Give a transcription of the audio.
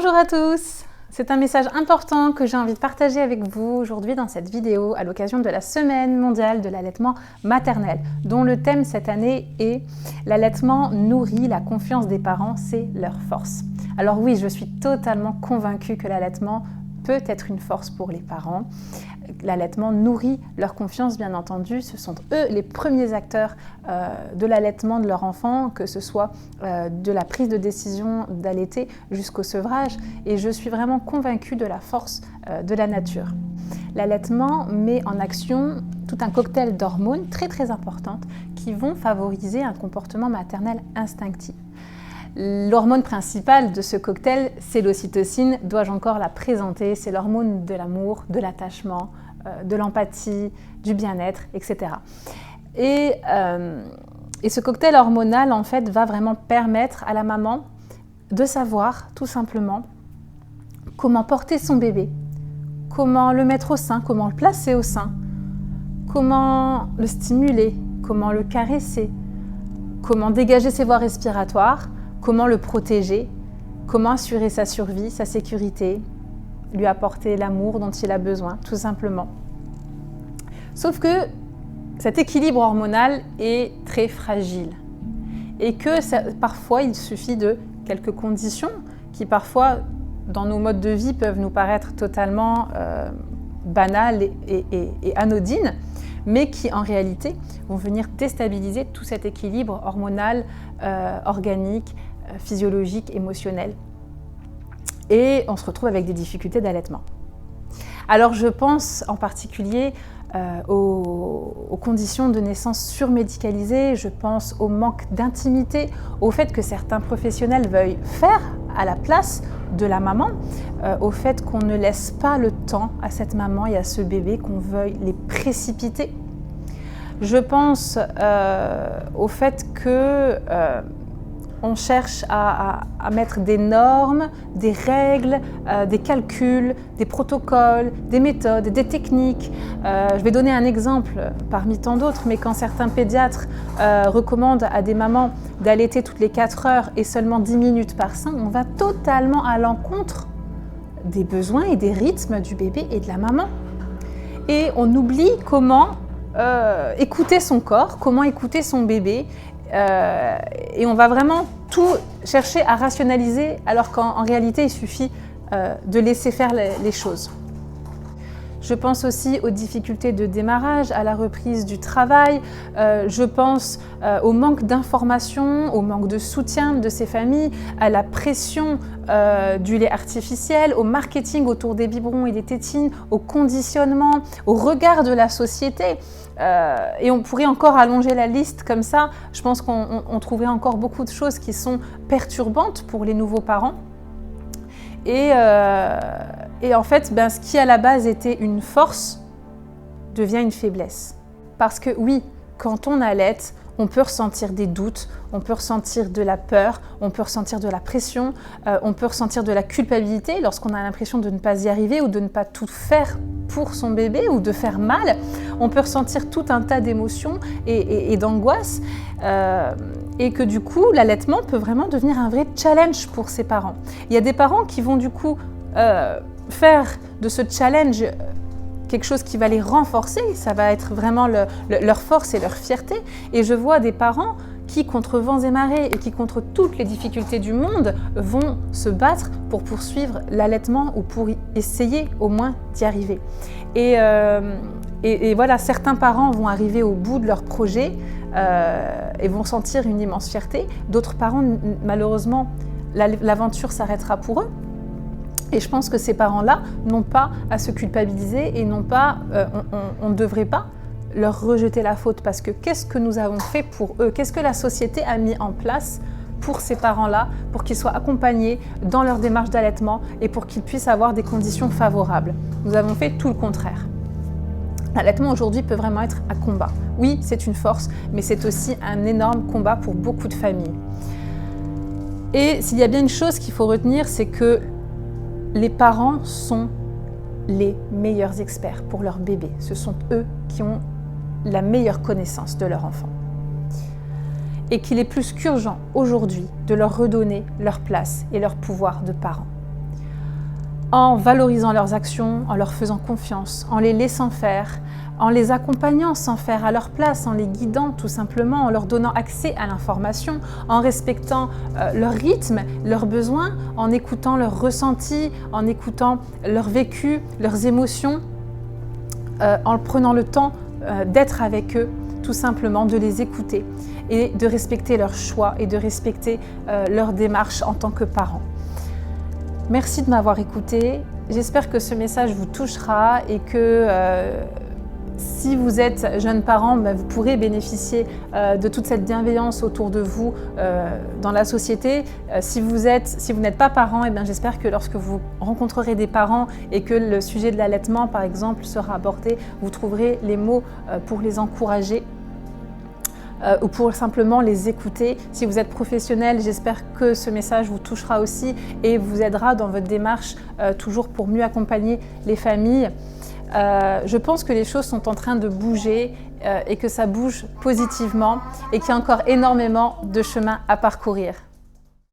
Bonjour à tous! C'est un message important que j'ai envie de partager avec vous aujourd'hui dans cette vidéo à l'occasion de la Semaine mondiale de l'allaitement maternel, dont le thème cette année est « L'allaitement nourrit la confiance des parents, c'est leur force ». Alors oui, je suis totalement convaincue que l'allaitement peut être une force pour les parents. L'allaitement nourrit leur confiance, bien entendu. Ce sont eux les premiers acteurs de l'allaitement de leur enfant, que ce soit de la prise de décision d'allaiter jusqu'au sevrage. Et je suis vraiment convaincue de la force de la nature. L'allaitement met en action tout un cocktail d'hormones très importantes qui vont favoriser un comportement maternel instinctif. L'hormone principale de ce cocktail, c'est l'ocytocine. Dois-je encore la présenter? C'est l'hormone de l'amour, de l'attachement, de l'empathie, du bien-être, etc. Et ce cocktail hormonal, en fait, va vraiment permettre à la maman de savoir, tout simplement, comment porter son bébé, comment le mettre au sein, comment le placer au sein, comment le stimuler, comment le caresser, comment dégager ses voies respiratoires, comment le protéger, comment assurer sa survie, sa sécurité, lui apporter l'amour dont il a besoin, tout simplement. Sauf que cet équilibre hormonal est très fragile et que parfois il suffit de quelques conditions qui parfois dans nos modes de vie peuvent nous paraître totalement banales et anodines, mais qui en réalité vont venir déstabiliser tout cet équilibre hormonal, organique, physiologique, émotionnel. Et on se retrouve avec des difficultés d'allaitement. Alors je pense en particulier aux conditions de naissance surmédicalisées, je pense au manque d'intimité, au fait que certains professionnels veuillent faire à la place de la maman, au fait qu'on ne laisse pas le temps à cette maman et à ce bébé, qu'on veuille les précipiter. Je pense au fait que on cherche à mettre des normes, des règles, des calculs, des protocoles, des méthodes, des techniques. Je vais donner un exemple parmi tant d'autres, mais quand certains pédiatres recommandent à des mamans d'allaiter toutes les 4 heures et seulement 10 minutes par sein, on va totalement à l'encontre des besoins et des rythmes du bébé et de la maman. Et on oublie comment écouter son corps, comment écouter son bébé. Et on va vraiment tout chercher à rationaliser alors qu'en réalité il suffit de laisser faire les choses. Je pense aussi aux difficultés de démarrage, à la reprise du travail, je pense au manque d'informations, au manque de soutien de ces familles, à la pression du lait artificiel, au marketing autour des biberons et des tétines, au conditionnement, au regard de la société. Et on pourrait encore allonger la liste comme ça. Je pense qu'on trouverait encore beaucoup de choses qui sont perturbantes pour les nouveaux parents. Et en fait, ce qui à la base était une force devient une faiblesse. Parce que oui, quand on allaite, on peut ressentir des doutes, on peut ressentir de la peur, on peut ressentir de la pression, on peut ressentir de la culpabilité lorsqu'on a l'impression de ne pas y arriver ou de ne pas tout faire pour son bébé ou de faire mal. On peut ressentir tout un tas d'émotions et d'angoisses et que du coup, l'allaitement peut vraiment devenir un vrai challenge pour ses parents. Il y a des parents qui vont du coup faire de ce challenge quelque chose qui va les renforcer, ça va être vraiment leur force et leur fierté. Et je vois des parents qui, contre vents et marées et qui, contre toutes les difficultés du monde, vont se battre pour poursuivre l'allaitement ou pour essayer au moins d'y arriver. Et voilà, certains parents vont arriver au bout de leur projet et vont sentir une immense fierté. D'autres parents, malheureusement, l'aventure s'arrêtera pour eux. Et je pense que ces parents-là n'ont pas à se culpabiliser et on ne devrait pas leur rejeter la faute parce que qu'est-ce que nous avons fait pour eux? Qu'est-ce que la société a mis en place pour ces parents-là, pour qu'ils soient accompagnés dans leur démarche d'allaitement et pour qu'ils puissent avoir des conditions favorables? Nous avons fait tout le contraire. L'allaitement aujourd'hui peut vraiment être un combat. Oui, c'est une force, mais c'est aussi un énorme combat pour beaucoup de familles. Et s'il y a bien une chose qu'il faut retenir, c'est que les parents sont les meilleurs experts pour leur bébé. Ce sont eux qui ont la meilleure connaissance de leur enfant. Et qu'il est plus qu'urgent aujourd'hui de leur redonner leur place et leur pouvoir de parents. en valorisant leurs actions, en leur faisant confiance, en les laissant faire, en les accompagnant sans faire à leur place, en les guidant tout simplement, en leur donnant accès à l'information, en respectant leur rythme, leurs besoins, en écoutant leurs ressentis, en écoutant leur vécu, leurs émotions, en prenant le temps d'être avec eux, tout simplement de les écouter et de respecter leurs choix et de respecter leur démarche en tant que parents. Merci de m'avoir écouté. J'espère que ce message vous touchera et que si vous êtes jeune parent, vous pourrez bénéficier de toute cette bienveillance autour de vous dans la société. Si vous n'êtes pas parent, j'espère que lorsque vous rencontrerez des parents et que le sujet de l'allaitement, par exemple, sera abordé, vous trouverez les mots pour les encourager ou pour simplement les écouter. Si vous êtes professionnel, j'espère que ce message vous touchera aussi et vous aidera dans votre démarche toujours pour mieux accompagner les familles. Je pense que les choses sont en train de bouger et que ça bouge positivement et qu'il y a encore énormément de chemin à parcourir.